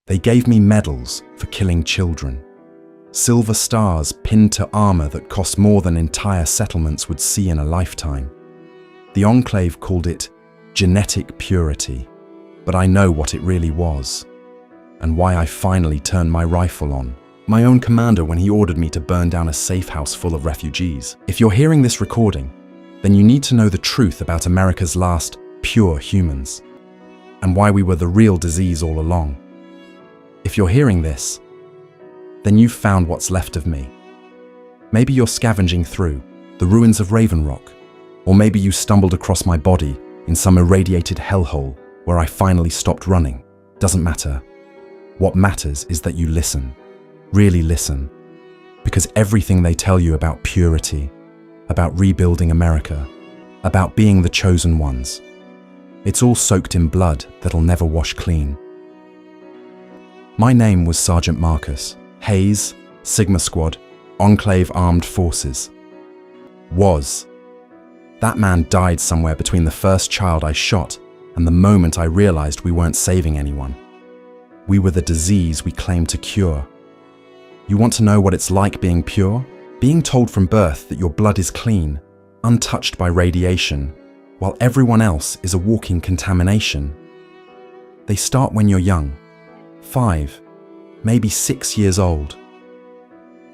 They gave me medals for killing children. Silver stars pinned to armor that cost more than entire settlements would see in a lifetime. The Enclave called it genetic purity, but I know what it really was, and why I finally turned my rifle on my own commander when he ordered me to burn down a safe house full of refugees. If you're hearing this recording, then you need to know the truth about America's last pure humans, and why we were the real disease all along. If you're hearing this, then you've found what's left of me. Maybe you're scavenging through the ruins of Raven Rock, or maybe you stumbled across my body in some irradiated hellhole where I finally stopped running. Doesn't matter. What matters is that you listen, really listen, because everything they tell you about purity, about rebuilding America, about being the chosen ones, it's all soaked in blood that'll never wash clean. My name was Sergeant Marcus, Hayes, Sigma Squad, Enclave Armed Forces. Was. That man died somewhere between the first child I shot and the moment I realized we weren't saving anyone. We were the disease we claimed to cure. You want to know what it's like being pure? Being told from birth that your blood is clean, untouched by radiation, while everyone else is a walking contamination. They start when you're young, 5, maybe 6 years old.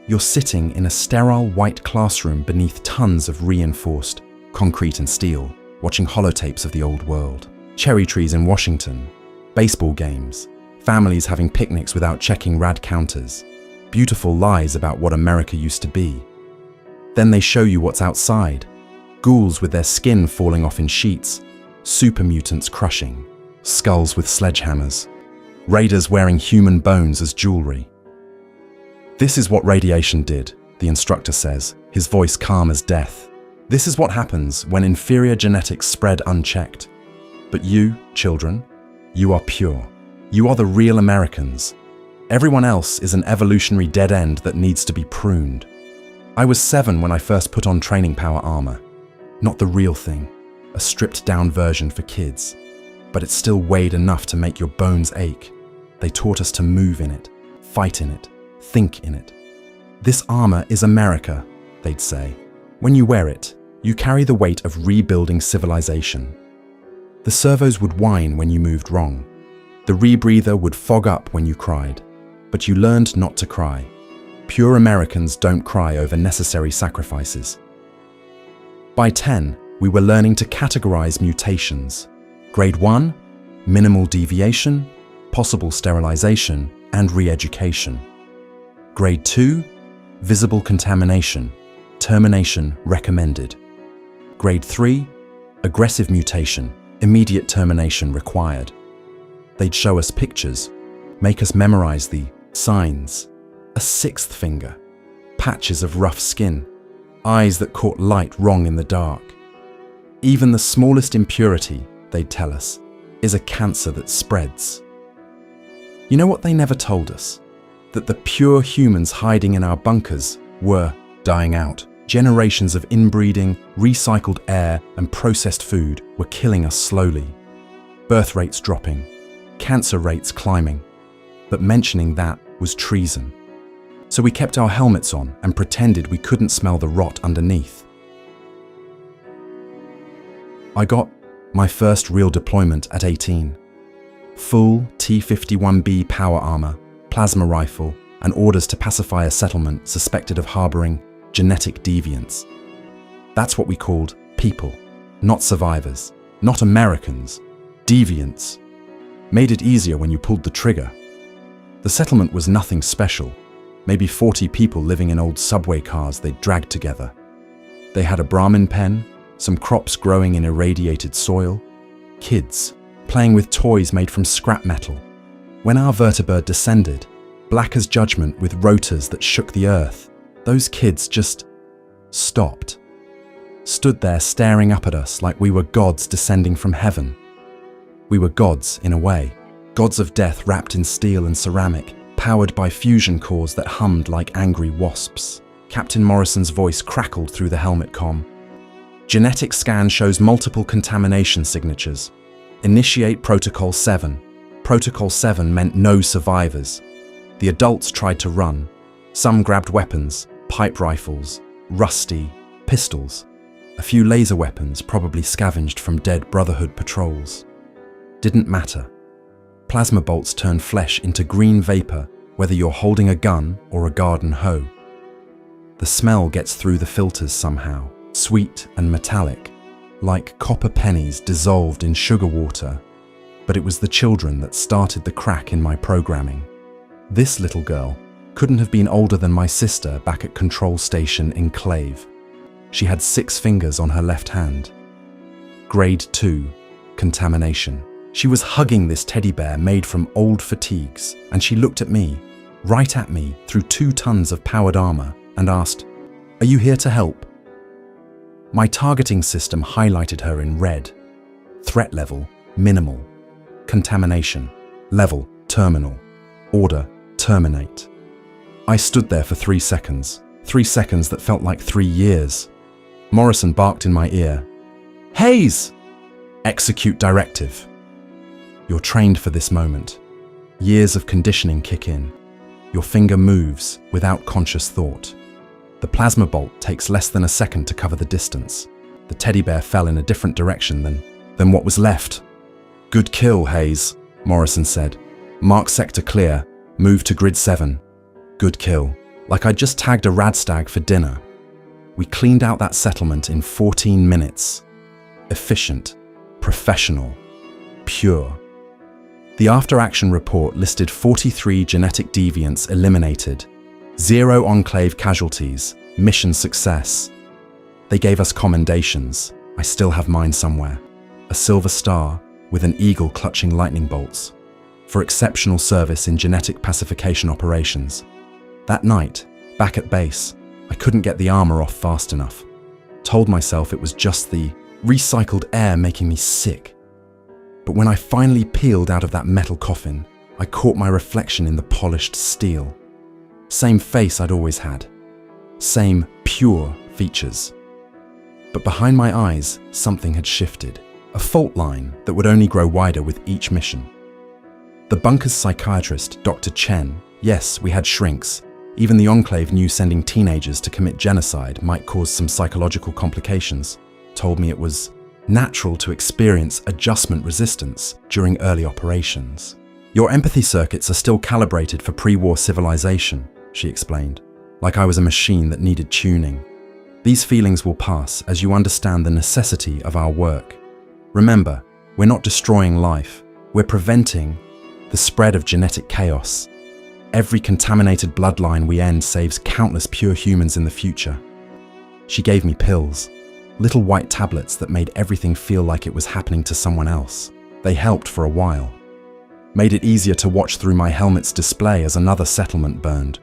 You're sitting in a sterile white classroom beneath tons of reinforced concrete and steel, watching holotapes of the old world. Cherry trees in Washington, baseball games, families having picnics without checking rad counters, beautiful lies about what America used to be. Then they show you what's outside. Ghouls with their skin falling off in sheets, super mutants crushing, skulls with sledgehammers, raiders wearing human bones as jewelry. This is what radiation did, the instructor says, his voice calm as death. This is what happens when inferior genetics spread unchecked. But you, children, you are pure. You are the real Americans. Everyone else is an evolutionary dead end that needs to be pruned. I was 7 when I first put on training power armor. Not the real thing, a stripped down version for kids. But it still weighed enough to make your bones ache. They taught us to move in it, fight in it, think in it. This armor is America, they'd say. When you wear it, you carry the weight of rebuilding civilization. The servos would whine when you moved wrong. The rebreather would fog up when you cried. But you learned not to cry. Pure Americans don't cry over necessary sacrifices. By 10, we were learning to categorize mutations. Grade 1, minimal deviation, possible sterilization, and re-education. Grade 2, visible contamination, termination recommended. Grade 3, aggressive mutation, immediate termination required. They'd show us pictures, make us memorize the signs, a 6th finger, patches of rough skin, eyes that caught light wrong in the dark. Even the smallest impurity, they'd tell us, is a cancer that spreads. You know what they never told us? That the pure humans hiding in our bunkers were dying out. Generations of inbreeding, recycled air, and processed food were killing us slowly. Birth rates dropping, cancer rates climbing. But mentioning that was treason. So we kept our helmets on and pretended we couldn't smell the rot underneath. I got my first real deployment at 18. Full T-51B power armor, plasma rifle, and orders to pacify a settlement suspected of harboring genetic deviants. That's what we called people, not survivors, not Americans, deviants. Made it easier when you pulled the trigger. The settlement was nothing special, maybe 40 people living in old subway cars they'd dragged together. They had a Brahmin pen, some crops growing in irradiated soil, kids playing with toys made from scrap metal. When our vertibird descended, black as judgment with rotors that shook the earth, those kids just stopped. Stood there staring up at us like we were gods descending from heaven. We were gods in a way, gods of death wrapped in steel and ceramic, powered by fusion cores that hummed like angry wasps. Captain Morrison's voice crackled through the helmet comm. Genetic scan shows multiple contamination signatures. Initiate Protocol 7. Protocol 7 meant no survivors. The adults tried to run. Some grabbed weapons, pipe rifles, rusty, pistols. A few laser weapons probably scavenged from dead Brotherhood patrols. Didn't matter. Plasma bolts turn flesh into green vapor, whether you're holding a gun or a garden hoe. The smell gets through the filters somehow, sweet and metallic, like copper pennies dissolved in sugar water. But it was the children that started the crack in my programming. This little girl couldn't have been older than my sister back at Control Station Enclave. She had 6 fingers on her left hand. Grade 2, contamination. She was hugging this teddy bear made from old fatigues, and she looked at me, right at me through 2 tons of powered armor, and asked, "Are you here to help?" My targeting system highlighted her in red. Threat level, minimal. Contamination, level, terminal. Order, terminate. I stood there for 3 seconds. 3 seconds that felt like 3 years. Morrison barked in my ear. "Hayes! Execute directive." You're trained for this moment. Years of conditioning kick in. Your finger moves without conscious thought. The plasma bolt takes less than a second to cover the distance. The teddy bear fell in a different direction than what was left. "Good kill, Hayes," Morrison said. "Mark sector clear. Move to grid 7. Good kill. Like I'd just tagged a radstag for dinner. We cleaned out that settlement in 14 minutes. Efficient, professional, pure. The after-action report listed 43 genetic deviants eliminated, 0 Enclave casualties, mission success. They gave us commendations. I still have mine somewhere. A silver star with an eagle clutching lightning bolts for exceptional service in genetic pacification operations. That night, back at base, I couldn't get the armor off fast enough. Told myself it was just the recycled air making me sick. But when I finally peeled out of that metal coffin, I caught my reflection in the polished steel. Same face I'd always had. Same pure features. But behind my eyes, something had shifted. A fault line that would only grow wider with each mission. The bunker's psychiatrist, Dr. Chen, yes, we had shrinks. Even the Enclave knew sending teenagers to commit genocide might cause some psychological complications. Told me it was natural to experience adjustment resistance during early operations. Your empathy circuits are still calibrated for pre-war civilization, she explained, like I was a machine that needed tuning. These feelings will pass as you understand the necessity of our work. Remember, we're not destroying life, we're preventing the spread of genetic chaos. Every contaminated bloodline we end saves countless pure humans in the future. She gave me pills, little white tablets that made everything feel like it was happening to someone else. They helped for a while. Made it easier to watch through my helmet's display as another settlement burned.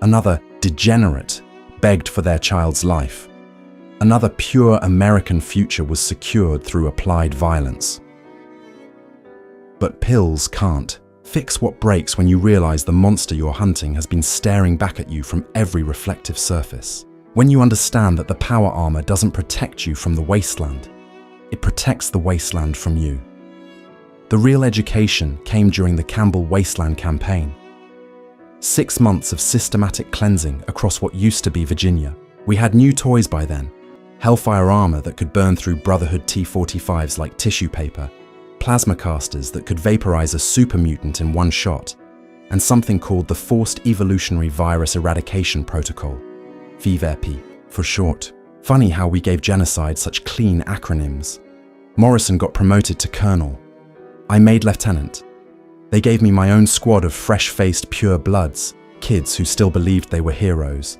Another degenerate begged for their child's life. Another pure American future was secured through applied violence. But pills can't fix what breaks when you realize the monster you're hunting has been staring back at you from every reflective surface. When you understand that the power armor doesn't protect you from the wasteland, it protects the wasteland from you. The real education came during the Campbell Wasteland campaign. 6 months of systematic cleansing across what used to be Virginia. We had new toys by then. Hellfire armor that could burn through Brotherhood T-45s like tissue paper, plasma casters that could vaporize a super mutant in one shot, and something called the Forced Evolutionary Virus Eradication Protocol, VERP for short. Funny how we gave genocide such clean acronyms. Morrison got promoted to colonel. I made lieutenant. They gave me my own squad of fresh-faced pure bloods, kids who still believed they were heroes.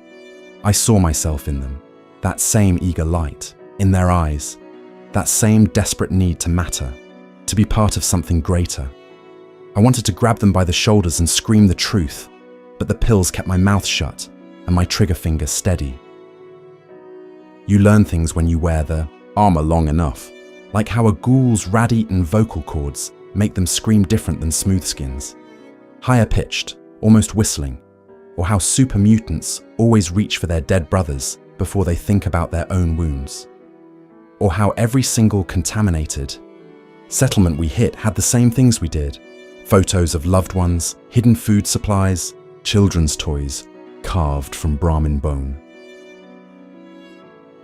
I saw myself in them, that same eager light, in their eyes, that same desperate need to matter, to be part of something greater. I wanted to grab them by the shoulders and scream the truth, but the pills kept my mouth shut and my trigger finger steady. You learn things when you wear the armor long enough, like how a ghoul's rat-eaten vocal cords make them scream different than smoothskins, higher pitched, almost whistling, or how super mutants always reach for their dead brothers before they think about their own wounds, or how every single contaminated settlement we hit had the same things we did, Photos of loved ones, hidden food supplies, children's toys, carved from Brahmin bone.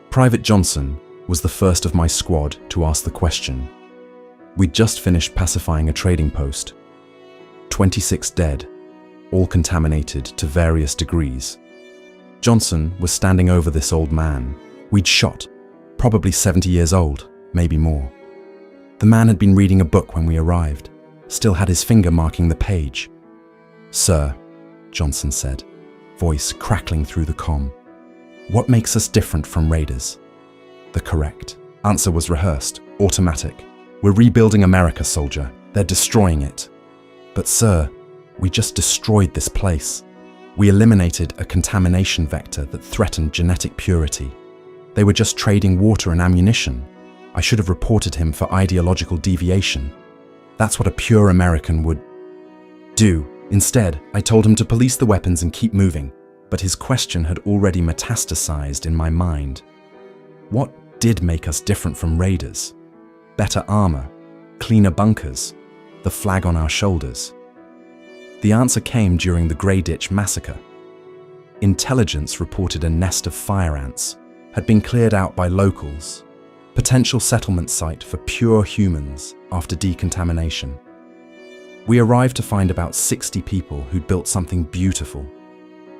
Private Johnson was the first of my squad to ask the question. We'd just finished pacifying a trading post. 26 dead, all contaminated to various degrees. Johnson was standing over this old man we'd shot, probably 70 years old, maybe more. The man had been reading a book when we arrived, still had his finger marking the page. "Sir," Johnson said, voice crackling through the comm, "what makes us different from raiders?" The correct answer was rehearsed, automatic. "We're rebuilding America, soldier. They're destroying it." "But sir, we just destroyed this place. We eliminated a contamination vector that threatened genetic purity. They were just trading water and ammunition. I should have reported him for ideological deviation. That's what a pure American would do. Instead, I told him to police the weapons and keep moving, but his question had already metastasized in my mind. What did make us different from raiders? Better armor, cleaner bunkers, the flag on our shoulders. The answer came during the Grey Ditch massacre. Intelligence reported a nest of fire ants had been cleared out by locals, potential settlement site for pure humans after decontamination. We arrived to find about 60 people who'd built something beautiful.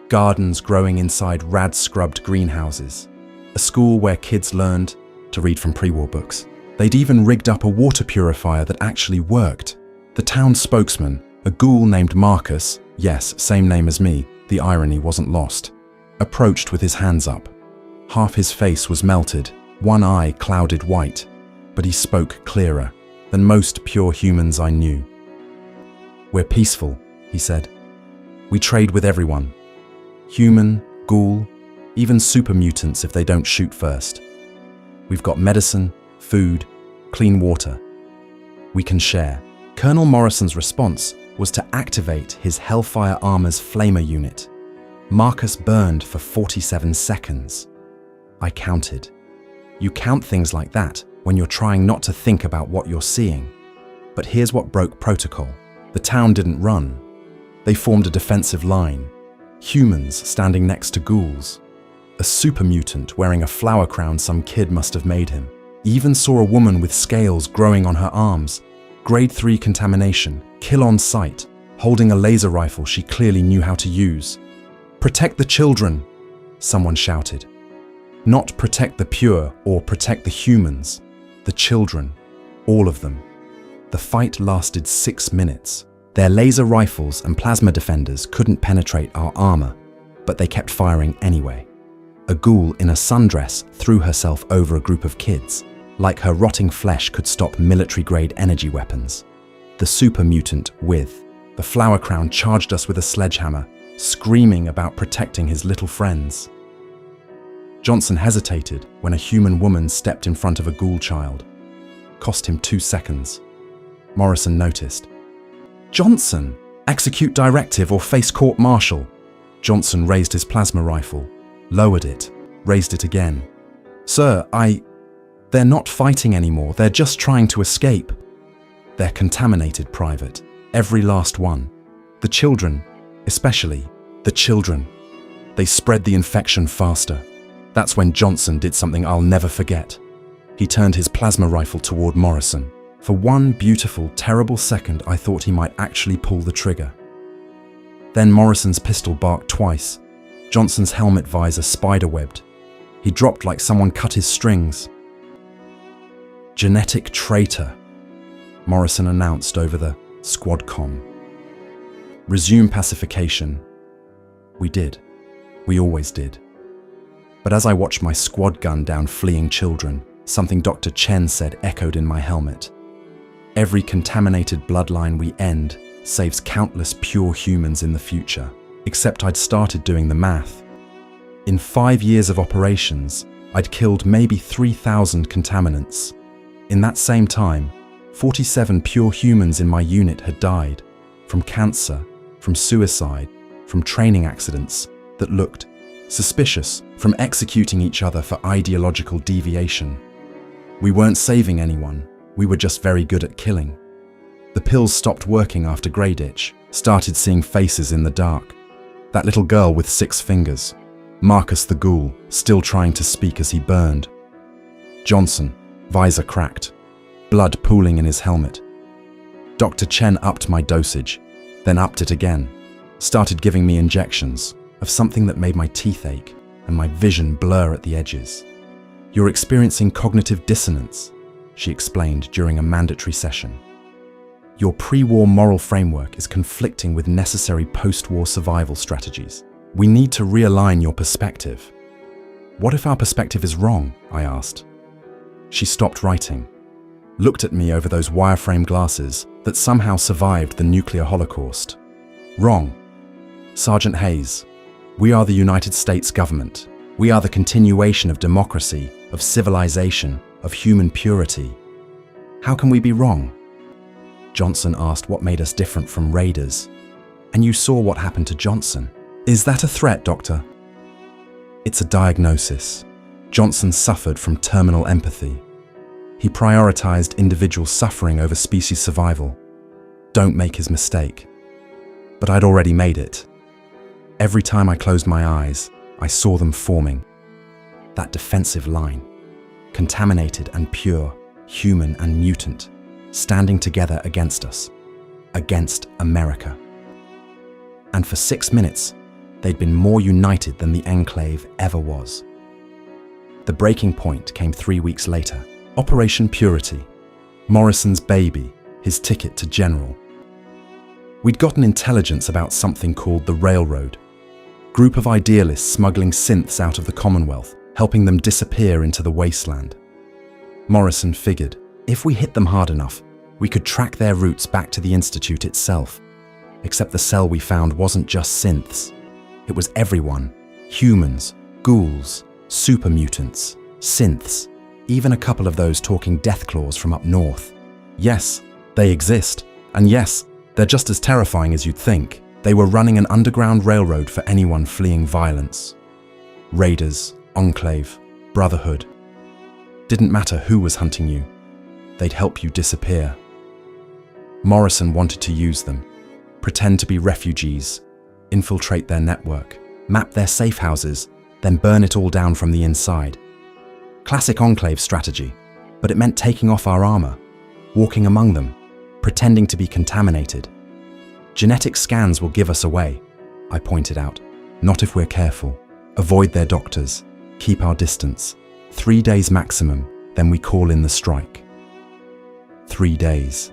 Gardens growing inside rad-scrubbed greenhouses, a school where kids learned to read from pre-war books. They'd even rigged up a water purifier that actually worked. The town spokesman, a ghoul named Marcus, yes, same name as me, the irony wasn't lost, approached with his hands up. Half his face was melted, one eye clouded white, but he spoke clearer than most pure humans I knew. "We're peaceful," he said. "We trade with everyone. Human, ghoul, even super mutants if they don't shoot first. We've got medicine, food, clean water. We can share." Colonel Morrison's response was to activate his Hellfire Armor's flamer unit. Marcus burned for 47 seconds. I counted. You count things like that when you're trying not to think about what you're seeing. But here's what broke protocol. The town didn't run. They formed a defensive line. Humans standing next to ghouls. A super mutant wearing a flower crown some kid must have made him. Even saw a woman with scales growing on her arms. Grade 3 contamination, kill on sight, holding a laser rifle she clearly knew how to use. "Protect the children," someone shouted. Not protect the pure or protect the humans. The children. All of them. The fight lasted 6 minutes. Their laser rifles and plasma defenders couldn't penetrate our armor, but they kept firing anyway. A ghoul in a sundress threw herself over a group of kids, like her rotting flesh could stop military-grade energy weapons. The super mutant with the flower crown charged us with a sledgehammer, screaming about protecting his little friends. Johnson hesitated when a human woman stepped in front of a ghoul child. Cost him 2 seconds. Morrison noticed. "Johnson, execute directive or face court-martial." Johnson raised his plasma rifle, lowered it, raised it again. "Sir, they're not fighting anymore, they're just trying to escape." "They're contaminated, Private. Every last one. The children, especially the children. They spread the infection faster." That's when Johnson did something I'll never forget. He turned his plasma rifle toward Morrison. For one beautiful, terrible second, I thought he might actually pull the trigger. Then Morrison's pistol barked twice. Johnson's helmet visor spiderwebbed. He dropped like someone cut his strings. "Genetic traitor," Morrison announced over the squad comm. "Resume pacification." We did. We always did. But as I watched my squad gun down fleeing children, something Dr. Chen said echoed in my helmet. Every contaminated bloodline we end saves countless pure humans in the future. Except I'd started doing the math. In 5 years of operations, I'd killed maybe 3,000 contaminants. In that same time, 47 pure humans in my unit had died. From cancer, from suicide, from training accidents that looked suspicious, from executing each other for ideological deviation. We weren't saving anyone, we were just very good at killing. The pills stopped working after Greyditch, started seeing faces in the dark. That little girl with 6 fingers. Marcus the Ghoul, still trying to speak as he burned. Johnson, visor cracked, blood pooling in his helmet. Dr. Chen upped my dosage, then upped it again, started giving me injections of something that made my teeth ache and my vision blur at the edges. "You're experiencing cognitive dissonance," she explained during a mandatory session. "Your pre-war moral framework is conflicting with necessary post-war survival strategies. We need to realign your perspective." "What if our perspective is wrong?" I asked. She stopped writing, looked at me over those wireframe glasses that somehow survived the nuclear holocaust. "Wrong. Sergeant Hayes, we are the United States government. We are the continuation of democracy, of civilization, of human purity. How can we be wrong?" Johnson asked what made us different from raiders. "And you saw what happened to Johnson. Is that a threat, Doctor?" "It's a diagnosis. Johnson suffered from terminal empathy. He prioritized individual suffering over species survival. Don't make his mistake." But I'd already made it. Every time I closed my eyes, I saw them forming. That defensive line, contaminated and pure, human and mutant, standing together against us, against America. And for 6 minutes, they'd been more united than the Enclave ever was. The breaking point came 3 weeks later. Operation Purity, Morrison's baby, his ticket to general. We'd gotten intelligence about something called the Railroad. Group of idealists smuggling synths out of the Commonwealth, helping them disappear into the wasteland. Morrison figured, if we hit them hard enough, we could track their routes back to the Institute itself. Except the cell we found wasn't just synths. It was everyone. Humans, ghouls, super mutants, synths, even a couple of those talking deathclaws from up north. Yes, they exist. And yes, they're just as terrifying as you'd think. They were running an underground railroad for anyone fleeing violence. Raiders, Enclave, Brotherhood. Didn't matter who was hunting you. They'd help you disappear. Morrison wanted to use them. Pretend to be refugees, infiltrate their network, map their safe houses, then burn it all down from the inside. Classic Enclave strategy, but it meant taking off our armor, walking among them, pretending to be contaminated. "Genetic scans will give us away," I pointed out. "Not if we're careful. Avoid their doctors. Keep our distance. 3 days maximum, then we call in the strike." 3 days.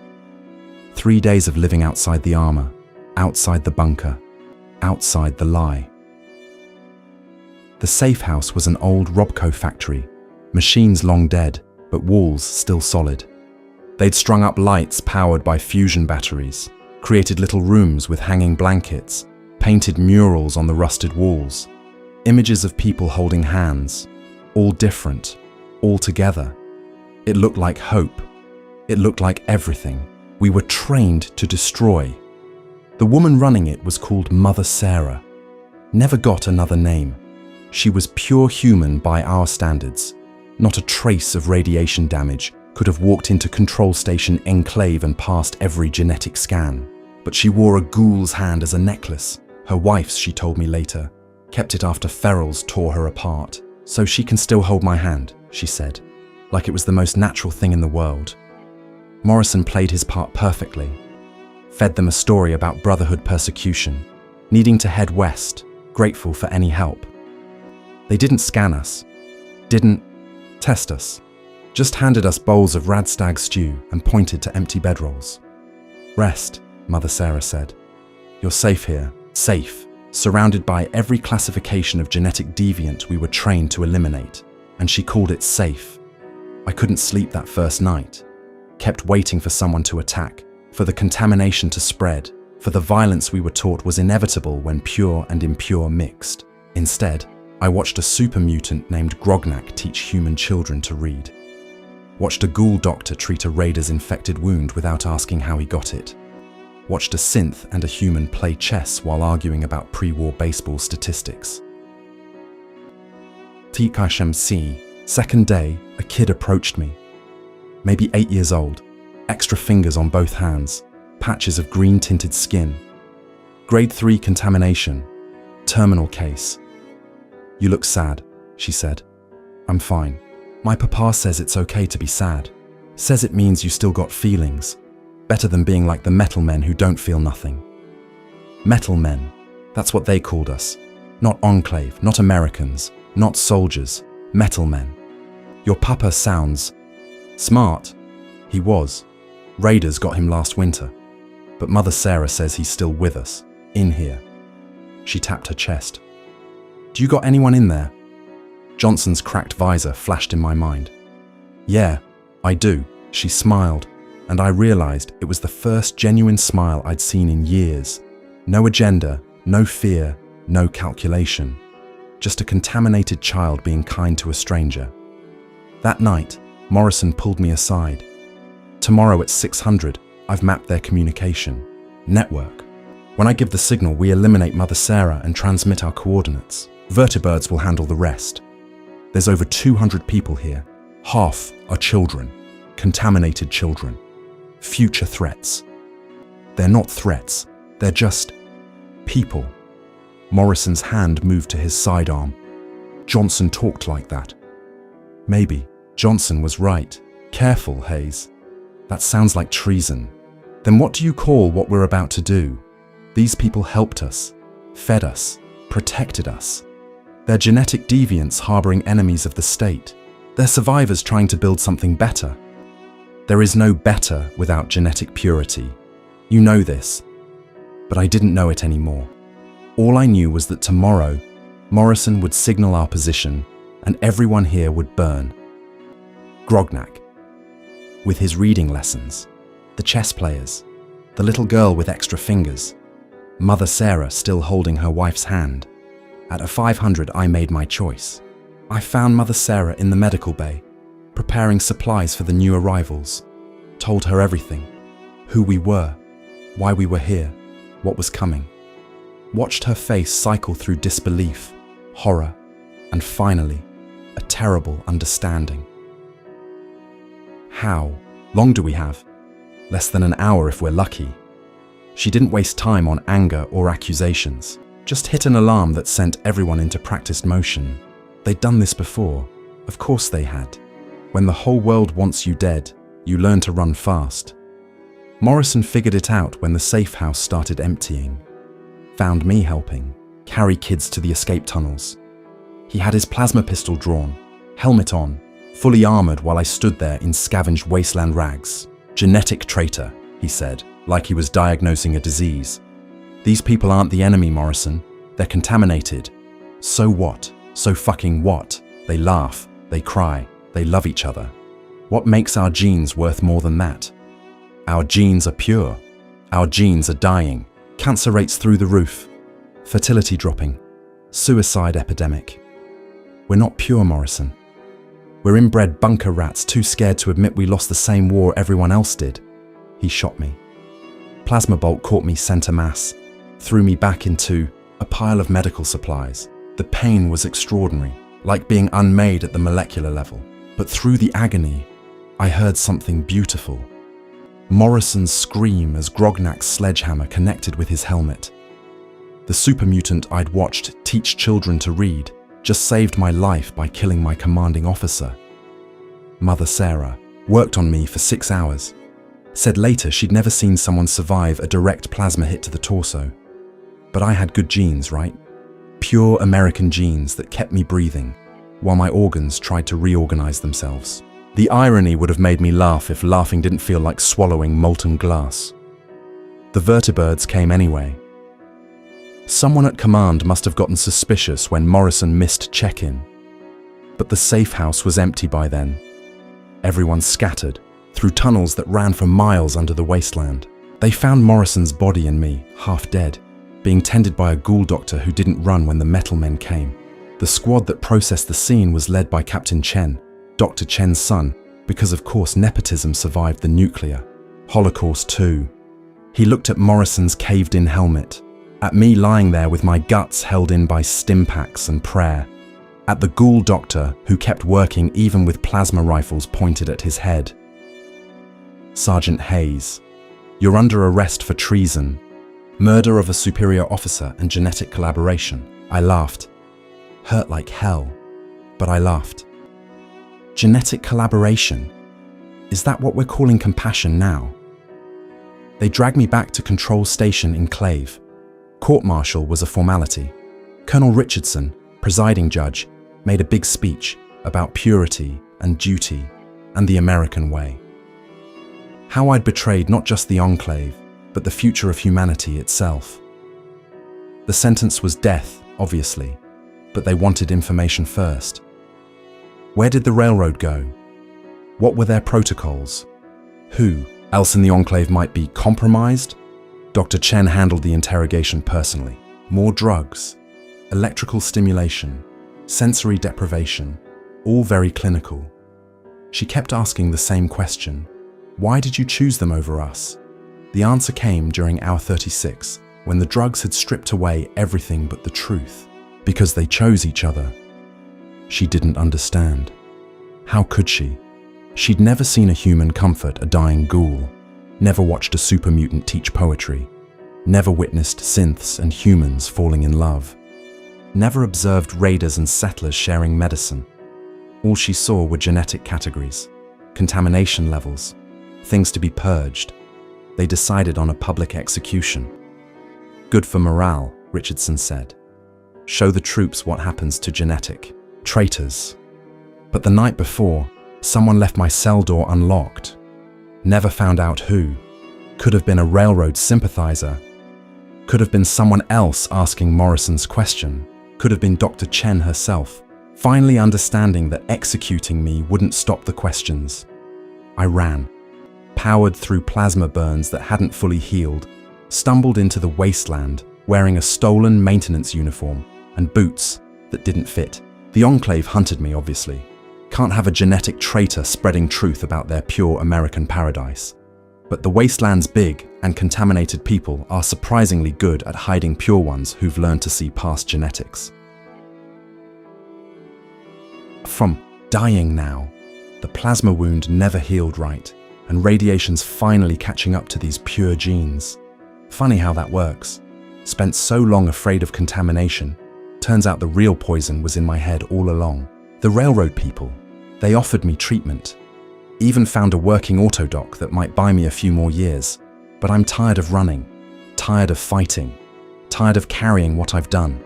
3 days of living outside the armor, outside the bunker, outside the lie. The safe house was an old Robco factory, machines long dead, but walls still solid. They'd strung up lights powered by fusion batteries, created little rooms with hanging blankets, painted murals on the rusted walls, images of people holding hands, all different, all together. It looked like hope. It looked like everything we were trained to destroy. The woman running it was called Mother Sarah. Never got another name. She was pure human by our standards. Not a trace of radiation damage, could have walked into Control Station Enclave and passed every genetic scan. But she wore a ghoul's hand as a necklace. Her wife's, she told me later. Kept it after ferals tore her apart. "So she can still hold my hand," she said, like it was the most natural thing in the world. Morrison played his part perfectly. Fed them a story about Brotherhood persecution, needing to head west, grateful for any help. They didn't scan us, didn't test us, just handed us bowls of radstag stew and pointed to empty bedrolls. "Rest," Mother Sarah said. "You're safe here, safe, surrounded by every classification of genetic deviant we were trained to eliminate." And she called it safe. I couldn't sleep that first night. Kept waiting for someone to attack, for the contamination to spread, for the violence we were taught was inevitable when pure and impure mixed. Instead, I watched a super mutant named Grognak teach human children to read. Watched a ghoul doctor treat a raider's infected wound without asking how he got it. Watched a synth and a human play chess while arguing about pre-war baseball statistics. TKHMC, second day, a kid approached me. Maybe 8 years old, extra fingers on both hands, patches of green-tinted skin. Grade 3 contamination, terminal case. You look sad, she said. I'm fine. My papa says it's okay to be sad. Says it means you still got feelings. Better than being like the metal men who don't feel nothing. Metal men, that's what they called us. Not Enclave, not Americans, not soldiers, metal men. Your papa sounds smart. He was. Raiders got him last winter. But Mother Sarah says he's still with us, in here. She tapped her chest. Do you got anyone in there? Johnson's cracked visor flashed in my mind. Yeah, I do, she smiled, and I realized it was the first genuine smile I'd seen in years. No agenda, no fear, no calculation. Just a contaminated child being kind to a stranger. That night, Morrison pulled me aside. Tomorrow at 600, I've mapped their communication network. When I give the signal, we eliminate Mother Sarah and transmit our coordinates. Vertibirds will handle the rest. There's over 200 people here. Half are children, contaminated children, future threats. They're not threats, they're just people. Morrison's hand moved to his sidearm. Johnson talked like that. Maybe Johnson was right. Careful, Hayes. That sounds like treason. Then what do you call what we're about to do? These people helped us, fed us, protected us. They're genetic deviants harboring enemies of the state. They're survivors trying to build something better. There is no better without genetic purity. You know this, but I didn't know it anymore. All I knew was that tomorrow, Morrison would signal our position and everyone here would burn. Grognak, with his reading lessons, the chess players, the little girl with extra fingers, Mother Sarah still holding her wife's hand. At a 500, I made my choice. I found Mother Sarah in the medical bay, preparing supplies for the new arrivals. Told her everything, who we were, why we were here, what was coming. Watched her face cycle through disbelief, horror, and finally, a terrible understanding. How long do we have? Less than an hour if we're lucky. She didn't waste time on anger or accusations, just hit an alarm that sent everyone into practiced motion. They'd done this before, of course they had. When the whole world wants you dead, you learn to run fast. Morrison figured it out when the safe house started emptying. Found me helping, carry kids to the escape tunnels. He had his plasma pistol drawn, helmet on, fully armored while I stood there in scavenged wasteland rags. Genetic traitor, he said, like he was diagnosing a disease. These people aren't the enemy, Morrison. They're contaminated. So what? So fucking what? They laugh, they cry, they love each other. What makes our genes worth more than that? Our genes are pure. Our genes are dying. Cancer rates through the roof. Fertility dropping. Suicide epidemic. We're not pure, Morrison. We're inbred bunker rats too scared to admit we lost the same war everyone else did. He shot me. Plasma bolt caught me center mass, threw me back into a pile of medical supplies. The pain was extraordinary, like being unmade at the molecular level. But through the agony, I heard something beautiful. Morrison's scream as Grognak's sledgehammer connected with his helmet. The super mutant I'd watched teach children to read just saved my life by killing my commanding officer. Mother Sarah worked on me for 6 hours. Said later she'd never seen someone survive a direct plasma hit to the torso. But I had good genes, right? Pure American genes that kept me breathing, while my organs tried to reorganize themselves. The irony would have made me laugh if laughing didn't feel like swallowing molten glass. The vertibirds came anyway. Someone at command must have gotten suspicious when Morrison missed check-in. But the safe house was empty by then. Everyone scattered, through tunnels that ran for miles under the wasteland. They found Morrison's body and me, half dead, being tended by a ghoul doctor who didn't run when the metal men came. The squad that processed the scene was led by Captain Chen, Dr. Chen's son, because of course nepotism survived the nuclear. Holocaust too. He looked at Morrison's caved-in helmet, at me lying there with my guts held in by stim packs and prayer, at the ghoul doctor who kept working even with plasma rifles pointed at his head. Sergeant Hayes. You're under arrest for treason, murder of a superior officer, and genetic collaboration. I laughed. Hurt like hell, but I laughed. Genetic collaboration? Is that what we're calling compassion now? They dragged me back to Control Station Enclave. Court-martial was a formality. Colonel Richardson, presiding judge, made a big speech about purity and duty and the American way. How I'd betrayed not just the Enclave, but the future of humanity itself. The sentence was death, obviously, but they wanted information first. Where did the railroad go? What were their protocols? Who else in the Enclave might be compromised? Dr. Chen handled the interrogation personally. More drugs, electrical stimulation, sensory deprivation, all very clinical. She kept asking the same question. Why did you choose them over us? The answer came during hour 36, when the drugs had stripped away everything but the truth. Because they chose each other. She didn't understand. How could she? She'd never seen a human comfort a dying ghoul, never watched a super mutant teach poetry, never witnessed synths and humans falling in love, never observed raiders and settlers sharing medicine. All she saw were genetic categories, contamination levels, things to be purged. They decided on a public execution. Good for morale, Richardson said. Show the troops what happens to genetic traitors. But the night before, someone left my cell door unlocked. Never found out who. Could have been a railroad sympathizer. Could have been someone else asking Morrison's question. Could have been Dr. Chen herself, finally understanding that executing me wouldn't stop the questions. I ran, powered through plasma burns that hadn't fully healed, stumbled into the wasteland wearing a stolen maintenance uniform and boots that didn't fit. The Enclave hunted me, obviously. Can't have a genetic traitor spreading truth about their pure American paradise. But the wasteland's big, and contaminated people are surprisingly good at hiding pure ones who've learned to see past genetics. From dying now, the plasma wound never healed right, and radiation's finally catching up to these pure genes. Funny how that works. Spent so long afraid of contamination, turns out the real poison was in my head all along. The railroad people, they offered me treatment. Even found a working autodoc that might buy me a few more years. But I'm tired of running, tired of fighting, tired of carrying what I've done.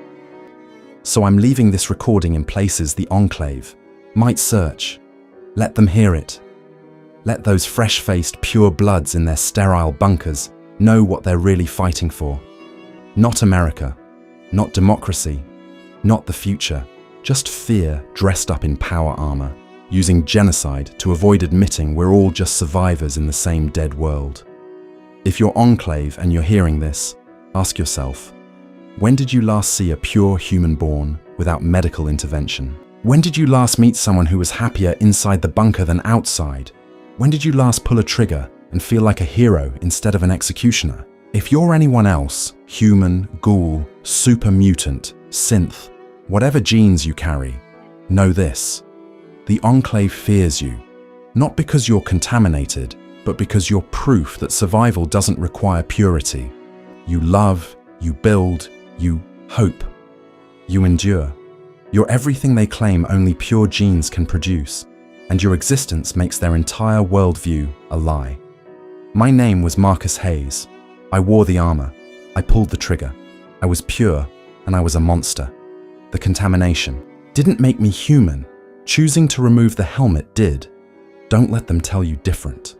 So I'm leaving this recording in places the Enclave might search. Let them hear it. Let those fresh-faced pure bloods in their sterile bunkers know what they're really fighting for. Not America, not democracy, not the future, just fear dressed up in power armor, using genocide to avoid admitting we're all just survivors in the same dead world. If you're Enclave and you're hearing this, ask yourself, when did you last see a pure human born without medical intervention? When did you last meet someone who was happier inside the bunker than outside? When did you last pull a trigger and feel like a hero instead of an executioner? If you're anyone else, human, ghoul, super mutant, synth, whatever genes you carry, know this. The Enclave fears you, not because you're contaminated, but because you're proof that survival doesn't require purity. You love, you build, you hope, you endure. You're everything they claim only pure genes can produce, and your existence makes their entire worldview a lie. My name was Marcus Hayes. I wore the armor. I pulled the trigger. I was pure, and I was a monster. The contamination didn't make me human. Choosing to remove the helmet did. Don't let them tell you different.